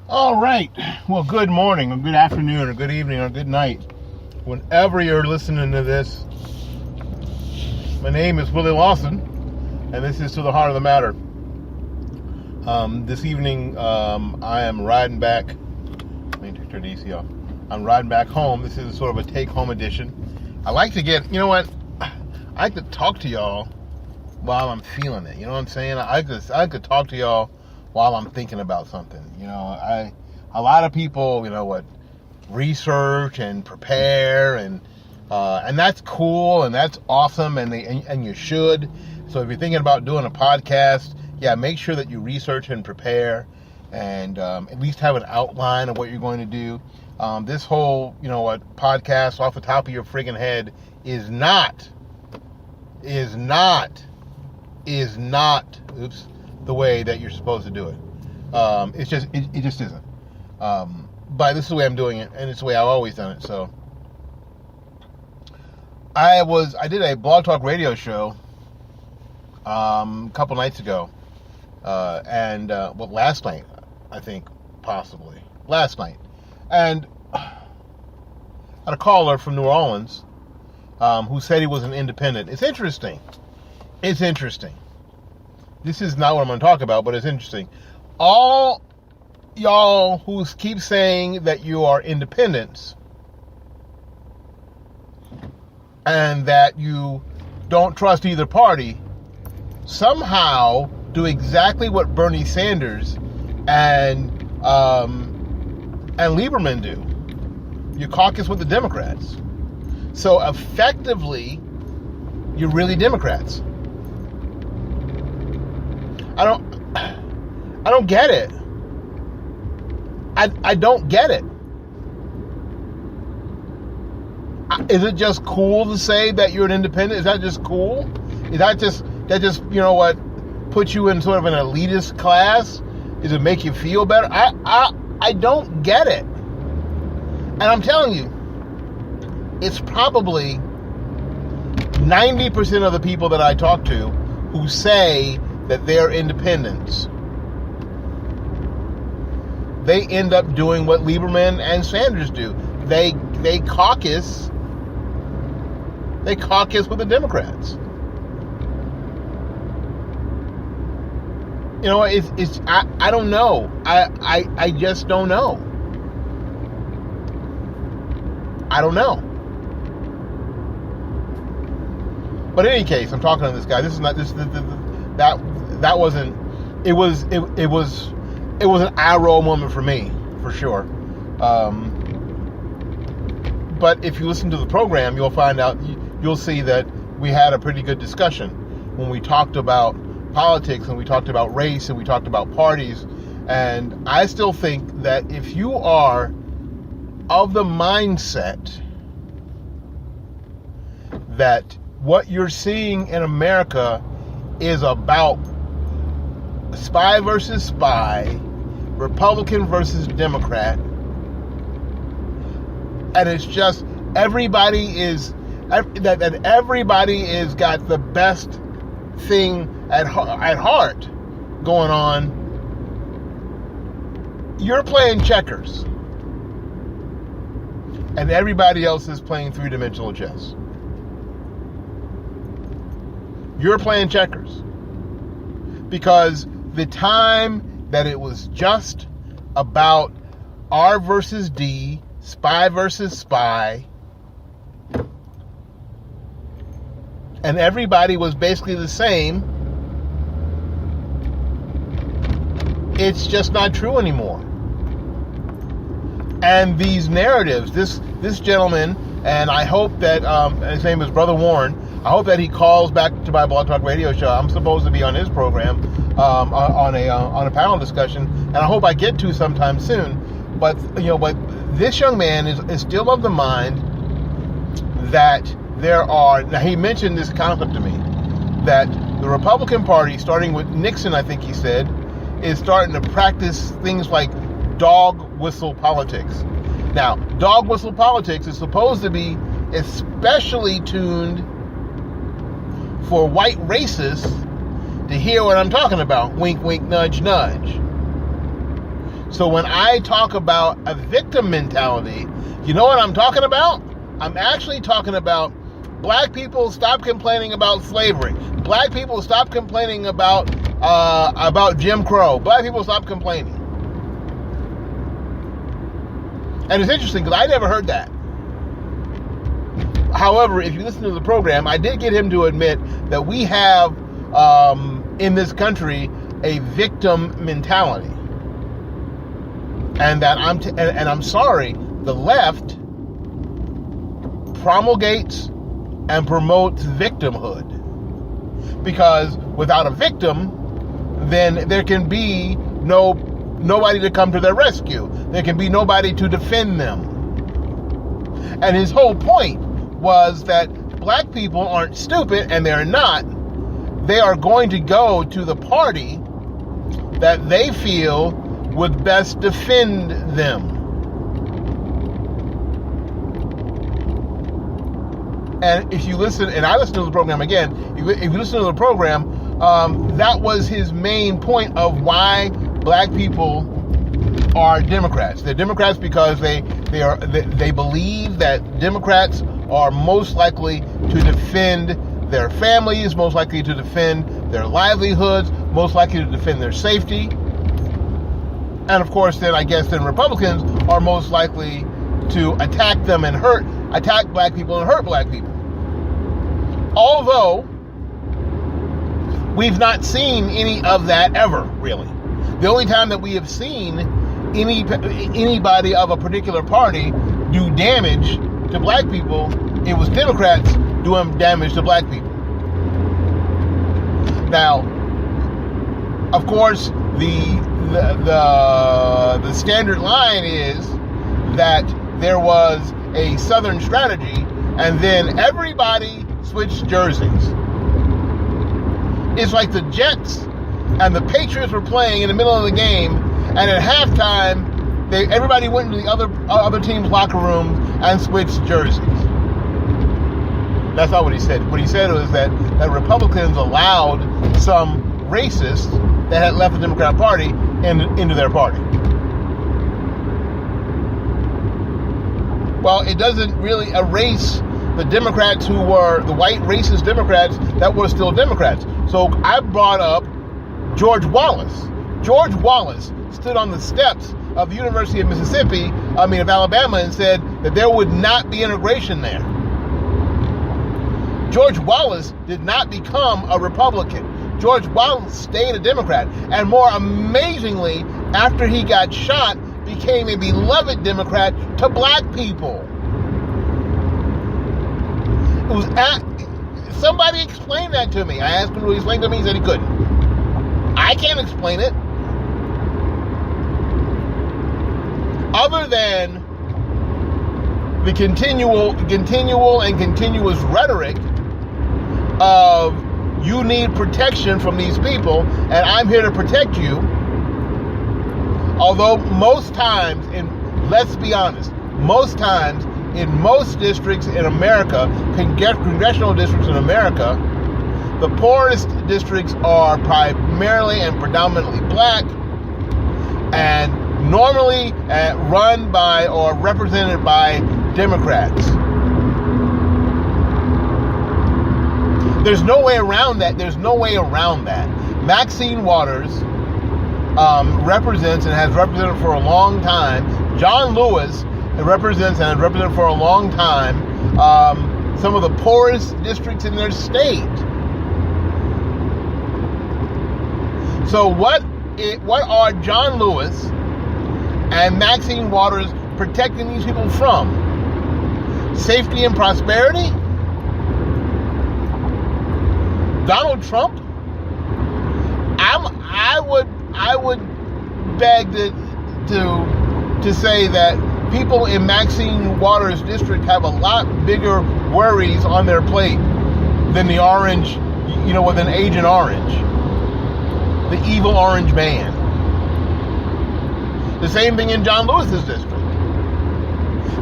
All right. Well, good morning, or good afternoon, or good evening, or good night. Whenever you're listening to this, my name is Willie Lawson, and this is To the Heart of the Matter. This evening, I am riding back. Let me turn the AC off. I'm riding back home. This is sort of a take-home edition. I like to get, you know what? I like to talk to y'all while I'm feeling it. You know what I'm saying? I could talk to y'all while I'm thinking about something. You know, a lot of people, research and prepare, and that's cool and that's awesome, and you should. So if you're thinking about doing a podcast, make sure that you research and prepare, and at least have an outline of what you're going to do. This whole, podcast off the top of your friggin' head is not the way that you're supposed to do it. It just isn't. But this is the way I'm doing it, and it's the way I've always done it. So I did a Blog Talk radio show a couple nights ago, last night, I think, possibly last night, and I had a caller from New Orleans who said he was an independent. It's interesting. This is not what I'm going to talk about, but it's interesting. All y'all who keep saying that you are independents and that you don't trust either party somehow do exactly what Bernie Sanders and Lieberman do. You caucus with the Democrats. So effectively, you're really Democrats. I don't get it. I don't get it. Is it just cool to say that you're an independent? Is that just cool? Is that just puts you in sort of an elitist class? Does it make you feel better? I don't get it. And I'm telling you, it's probably 90% of the people that I talk to who say that they're independents. They end up doing what Lieberman and Sanders do. They caucus. They caucus with the Democrats. I don't know. I just don't know. I don't know. But in any case, I'm talking to this guy. This is not this. That wasn't. It was an eye roll moment for me, for sure. But if you listen to the program, you'll find out. You'll see that we had a pretty good discussion when we talked about politics and we talked about race and we talked about parties. And I still think that if you are of the mindset that what you're seeing in America is about spy versus spy, Republican versus Democrat, and it's just everybody is got the best thing at heart going on. You're playing checkers, and everybody else is playing three-dimensional chess. You're playing checkers because the time that it was just about R versus D, spy versus spy, and everybody was basically the same, it's just not true anymore. And these narratives, this gentleman, and I hope that his name is Brother Warren, I hope that he calls back to my Blog Talk radio show. I'm supposed to be on his program on a panel discussion, and I hope I get to sometime soon. But this young man is still of the mind that now he mentioned this concept to me, that the Republican Party, starting with Nixon, I think he said, is starting to practice things like dog whistle politics. Now, dog whistle politics is supposed to be especially tuned for white racists to hear what I'm talking about. Wink, wink, nudge, nudge. So when I talk about a victim mentality, you know what I'm talking about? I'm actually talking about black people stop complaining about slavery. Black people stop complaining about Jim Crow. Black people stop complaining. And it's interesting because I never heard that. However, if you listen to the program, I did get him to admit that we have in this country a victim mentality, and that I'm sorry, the left promulgates and promotes victimhood, because without a victim, then there can be nobody to come to their rescue. There can be nobody to defend them. And his whole point was that black people aren't stupid, and they're not. They are going to go to the party that they feel would best defend them. And if you listen, and I listen to the program again, if you listen to the program, that was his main point of why black people are Democrats. They're Democrats because they believe that Democrats are most likely to defend their families, most likely to defend their livelihoods, most likely to defend their safety. And of course, then Republicans are most likely to attack them and attack black people and hurt black people. Although we've not seen any of that ever, really. The only time that we have seen anybody of a particular party do damage to black people, it was Democrats doing damage to black people. Now, of course, the standard line is that there was a Southern strategy, and then everybody switched jerseys. It's like the Jets and the Patriots were playing in the middle of the game, and at halftime, everybody went into the other team's locker rooms and switched jerseys. That's not what he said. What he said was that Republicans allowed some racists that had left the Democrat Party into their party. Well, it doesn't really erase the Democrats who were the white racist Democrats that were still Democrats. So I brought up George Wallace. George Wallace stood on the steps of the University of Alabama, and said that there would not be integration there. George Wallace did not become a Republican. George Wallace stayed a Democrat, and more amazingly, after he got shot, became a beloved Democrat to black people. It was somebody explained that to me. I asked him to explain it to me. He said he couldn't. I can't explain it. Other than the continual and continuous rhetoric of you need protection from these people, and I'm here to protect you. Although most times, let's be honest, most times in most districts in America, congressional districts in America, the poorest districts are primarily and predominantly black, and normally run by or represented by Democrats. There's no way around that. Maxine Waters represents and has represented for a long time. John Lewis represents and has represented for a long time some of the poorest districts in their state. So what are John Lewis and Maxine Waters protecting these people from? Safety and prosperity? Donald Trump? I would beg to say that people in Maxine Waters' district have a lot bigger worries on their plate than the orange, with an Agent Orange, the evil orange man. The same thing in John Lewis's district.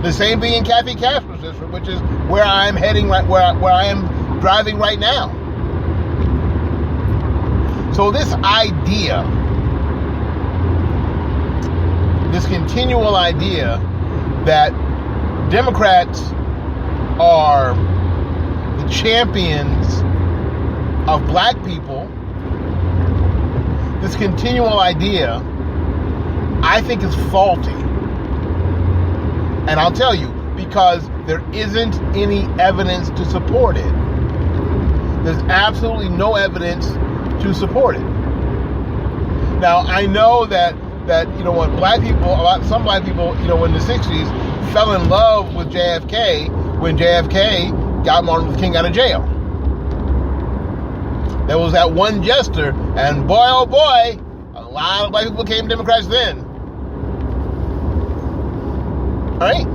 The same thing in Kathy Casper's district, which is where I'm heading where I am driving right now. So this idea continual idea that Democrats are the champions of black people, this continual idea, I think is faulty. And I'll tell you, because there isn't any evidence to support it. There's absolutely no evidence to support it. Now, I know that when some black people, in the 60s fell in love with JFK when JFK got Martin Luther King out of jail. There was that one jester, and boy, oh boy, a lot of black people became Democrats then. All right?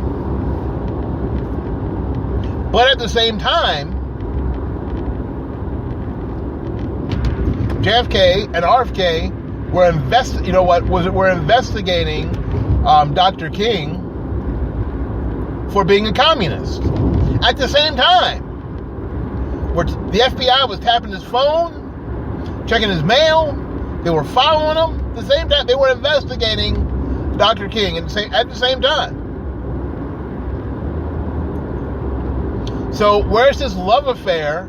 But at the same time, JFK and RFK were investigating Dr. King for being a communist. At the same time, where the FBI was tapping his phone, checking his mail, they were following him. At the same time, they were investigating Dr. King at the same time. So where's this love affair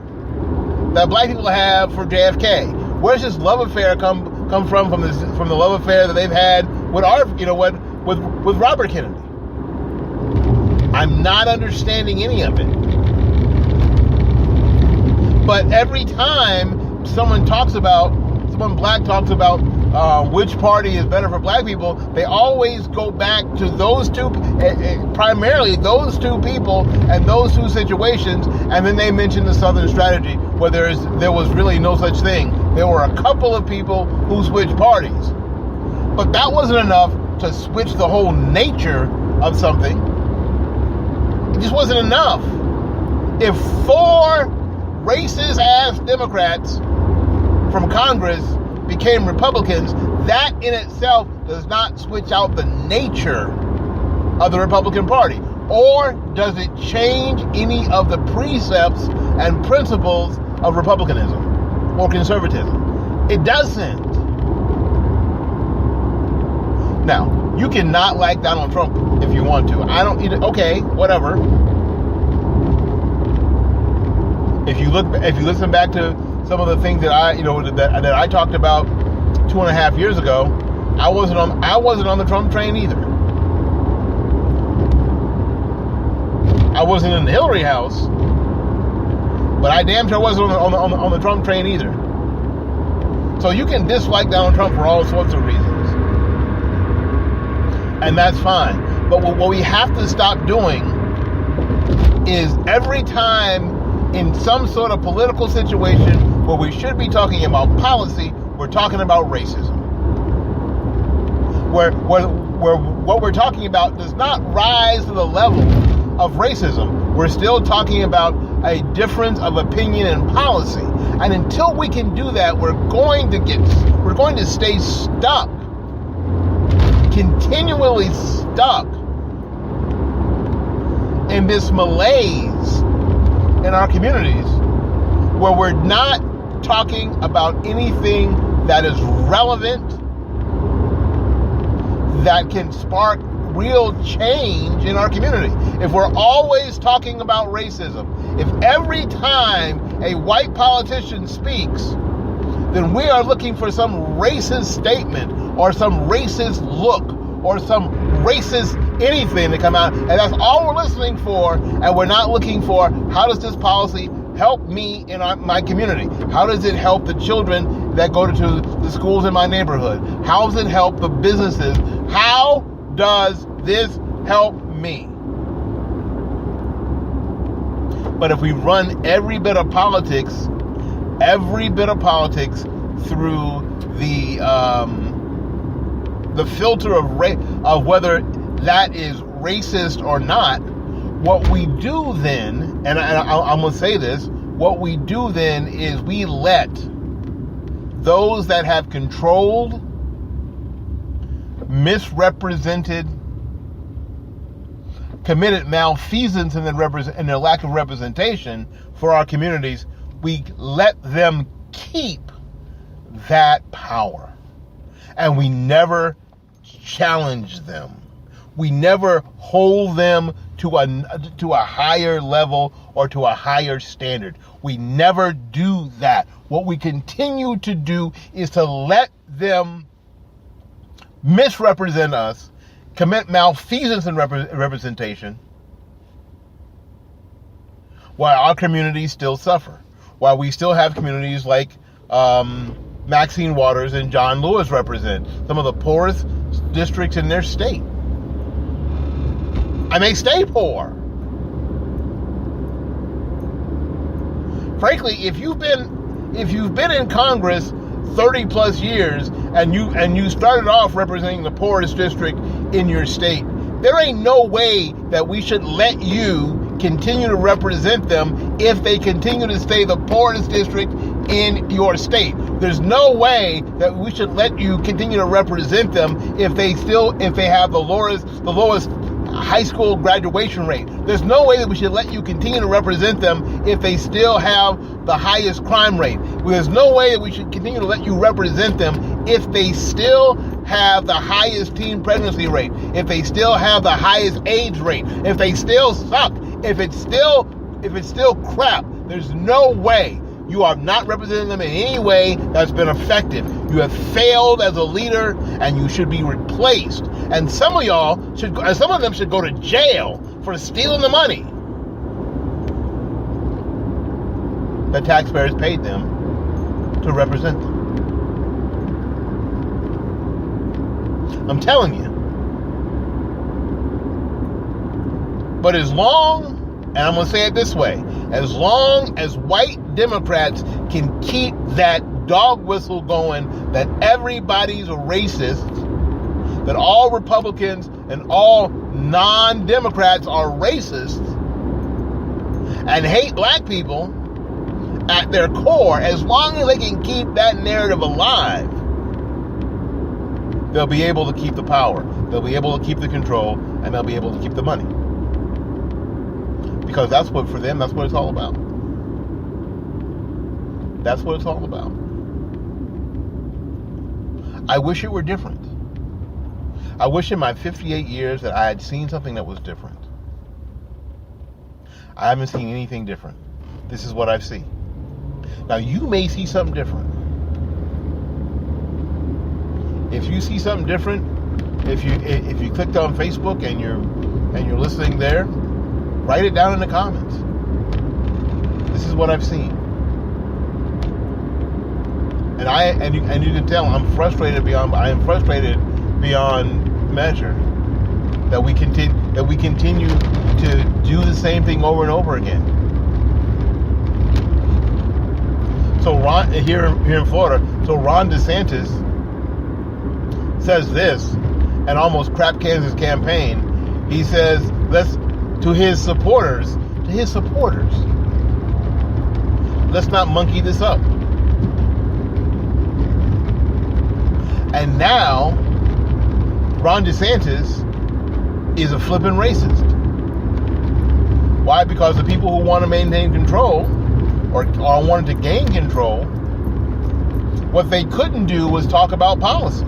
that black people have for JFK? Where's this love affair come from the love affair that they've had with with Robert Kennedy? I'm not understanding any of it. But every time someone black talks about which party is better for black people, they always go back to those two, primarily those two people and those two situations, and then they mention the Southern strategy, where there was really no such thing. There were a couple of people who switched parties. But that wasn't enough to switch the whole nature of something. It just wasn't enough. If 4 racist-ass Democrats from Congress became Republicans, that in itself does not switch out the nature of the Republican Party. Or does it change any of the precepts and principles of republicanism or conservatism? It doesn't. Now, you can not like Donald Trump if you want to. I don't either. Okay, whatever. If you listen back to some of the things that I talked about 2.5 years ago, I wasn't on the Trump train either. I wasn't in the Hillary house, but I damn sure wasn't on the Trump train either. So you can dislike Donald Trump for all sorts of reasons, and that's fine. But what we have to stop doing is every time in some sort of political situation where we should be talking about policy, we're talking about racism. Where what we're talking about does not rise to the level of racism. We're still talking about a difference of opinion and policy. And until we can do that, we're going to stay stuck, continually stuck in this malaise in our communities, where we're not talking about anything that is relevant, that can spark real change in our community. If we're always talking about racism, if every time a white politician speaks, then we are looking for some racist statement or some racist look or some racist anything to come out, and that's all we're listening for, and we're not looking for how does this policy help me in my community? How does it help the children that go to the schools in my neighborhood? How does it help the businesses? How does this help me? But if we run every bit of politics through the filter of whether that is racist or not, what we do then, and I'm going to say this, what we do then is we let those that have controlled, misrepresented, committed malfeasance in their lack of representation for our communities, we let them keep that power. And we never, challenge them. We never hold them to a higher level or to a higher standard. We never do that. What we continue to do is to let them misrepresent us, commit malfeasance in representation, while our communities still suffer. While we still have communities like Maxine Waters and John Lewis represent, some of the poorest districts in their state. And they stay poor. Frankly, if you've been in Congress 30 plus years and you started off representing the poorest district in your state, there ain't no way that we should let you continue to represent them if they continue to stay the poorest district in your state. There's no way that we should let you continue to represent them if they have the lowest high school graduation rate. There's no way that we should let you continue to represent them if they still have the highest crime rate. There's no way that we should continue to let you represent them if they still have the highest teen pregnancy rate, if they still have the highest AIDS rate, if they still suck, if it's still crap. There's no way. You are not representing them in any way that's been effective. You have failed as a leader, and you should be replaced. And some of them should go to jail for stealing the money the taxpayers paid them to represent them. I'm telling you. But as long, and I'm going to say it this way, as long as white Democrats can keep that dog whistle going that everybody's a racist, that all Republicans and all non-Democrats are racist and hate black people at their core, as long as they can keep that narrative alive, they'll be able to keep the power, they'll be able to keep the control, and they'll be able to keep the money. Because that's what it's all about. That's what it's all about. I wish it were different. I wish in my 58 years that I had seen something that was different. I haven't seen anything different. This is what I've seen. Now you may see something different. If you see something different, if you clicked on Facebook and you're listening there, write it down in the comments. This is what I've seen. And you can tell I am frustrated beyond measure that we continue to do the same thing over and over again. So Ron here in Florida, so Ron DeSantis says this and almost crap cans his campaign. He says to his supporters, let's not monkey this up. And now, Ron DeSantis is a flippin' racist. Why? Because the people who want to maintain control or wanted to gain control, what they couldn't do was talk about policy.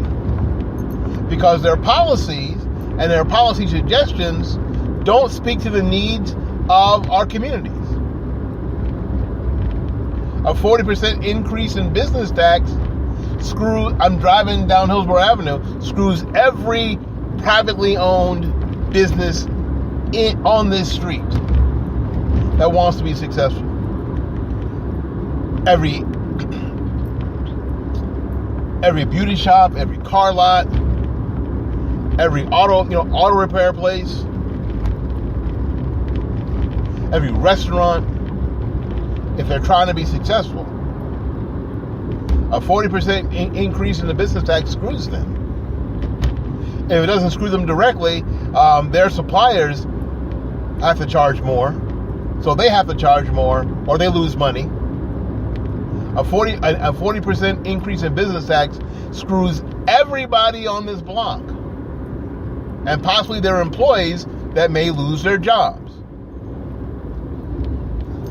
Because their policies and their policy suggestions don't speak to the needs of our communities. A 40% increase in business tax I'm driving down Hillsborough Avenue, screws every privately owned business on this street that wants to be successful. Every beauty shop, every car lot, every auto repair place, every restaurant, if they're trying to be successful. A 40% increase in the business tax screws them. If it doesn't screw them directly, their suppliers have to charge more, so they have to charge more, or they lose money. A 40% increase in business tax screws everybody on this block, and possibly their employees that may lose their jobs.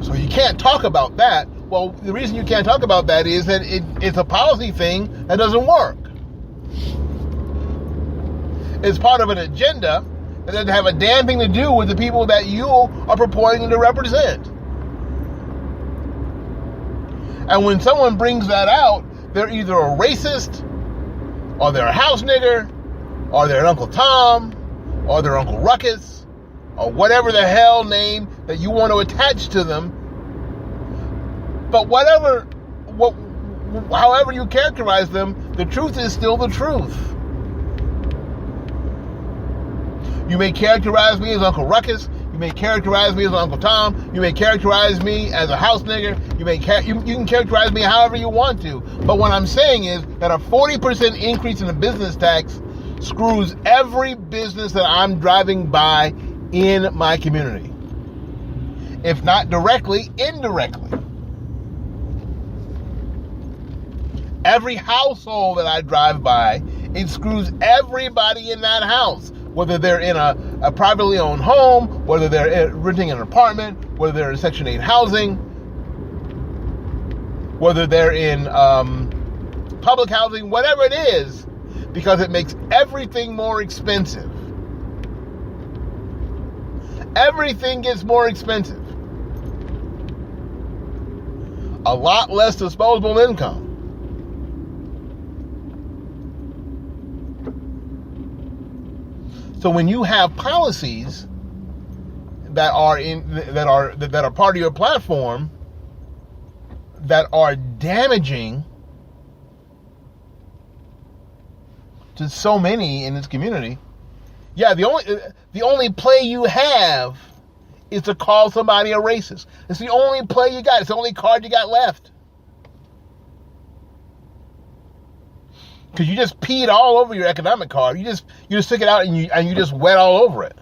So you can't talk about that. Well, the reason you can't talk about that is that it's a policy thing that doesn't work. is part of an agenda that doesn't have a damn thing to do with the people that you are purporting to represent. And when someone brings that out, they're either a racist, or they're a house nigger, or they're an Uncle Tom, or they're Uncle Ruckus, or whatever the hell name that you want to attach to them. But however you characterize them, the truth is still the truth. You may characterize me as Uncle Ruckus. You may characterize me as Uncle Tom. You may characterize me as a house nigger. You can characterize me however you want to. But what I'm saying is that a 40% increase in the business tax screws every business that I'm driving by in my community. If not directly, indirectly. Every household that I drive by, it screws everybody in that house. Whether they're in a privately owned home, whether they're renting an apartment, whether they're in Section 8 housing, whether they're in public housing, whatever it is, because it makes everything more expensive. Everything gets more expensive. A lot less disposable income. So when you have policies that are part of your platform that are damaging to so many in this community, yeah, the only play you have is to call somebody a racist. It's the only play you got. It's the only card you got left. Because you just peed all over your economic card. You just stick it out and you just wet all over it.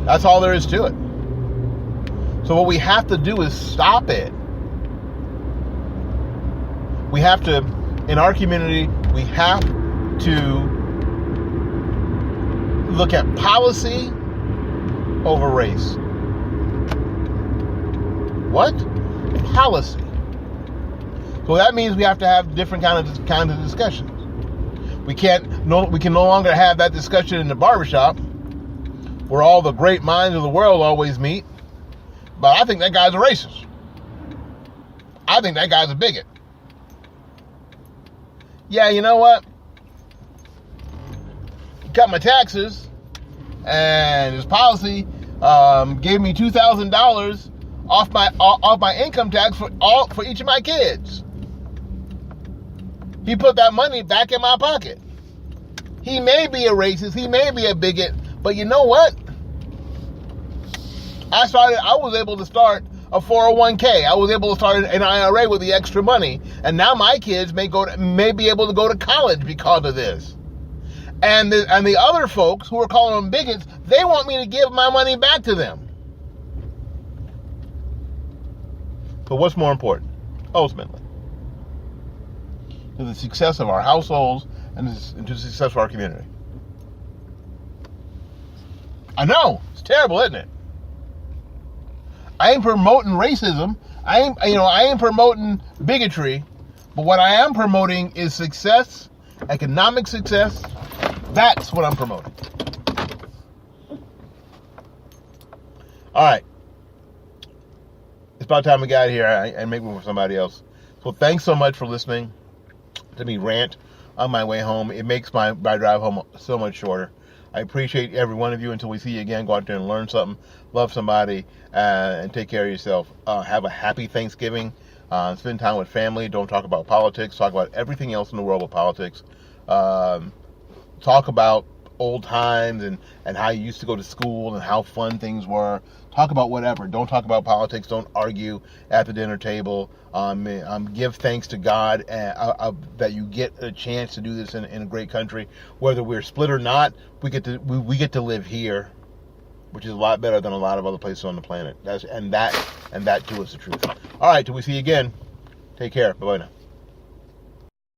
That's all there is to it. So what we have to do is stop it. We have to, in our community, we have to look at policy over race. What? Policy. So that means we have to have different kind of discussions. We can no longer have that discussion in the barbershop where all the great minds of the world always meet. But I think that guy's a racist. I think that guy's a bigot. Yeah, you know what? Cut my taxes, and his policy gave me $2,000 off my income tax for each of my kids. He put that money back in my pocket. He may be a racist, he may be a bigot, but you know what? I was able to start a 401k. I was able to start an IRA with the extra money, and now my kids may be able to go to college because of this. And the other folks who are calling them bigots, they want me to give my money back to them. But what's more important, ultimately, to the success of our households and to the success of our community? I know, it's terrible, isn't it? I ain't promoting racism. I ain't promoting bigotry. But what I am promoting is success, economic success. That's what I'm promoting. All right. It's about time we got here and make room for somebody else. So thanks so much for listening to me rant on my way home. It makes my drive home so much shorter. I appreciate every one of you. Until we see you again, go out there and learn something, love somebody, and take care of yourself. Have a happy Thanksgiving. Spend time with family. Don't talk about politics. Talk about everything else in the world of politics. Talk about old times and how you used to go to school and how fun things were. Talk about whatever. Don't talk about politics. Don't argue at the dinner table. Give thanks to God that you get a chance to do this in a great country. Whether we're split or not, we get to live here, which is a lot better than a lot of other places on the planet. That too is the truth. All right, till we see you again. Take care. Bye bye now.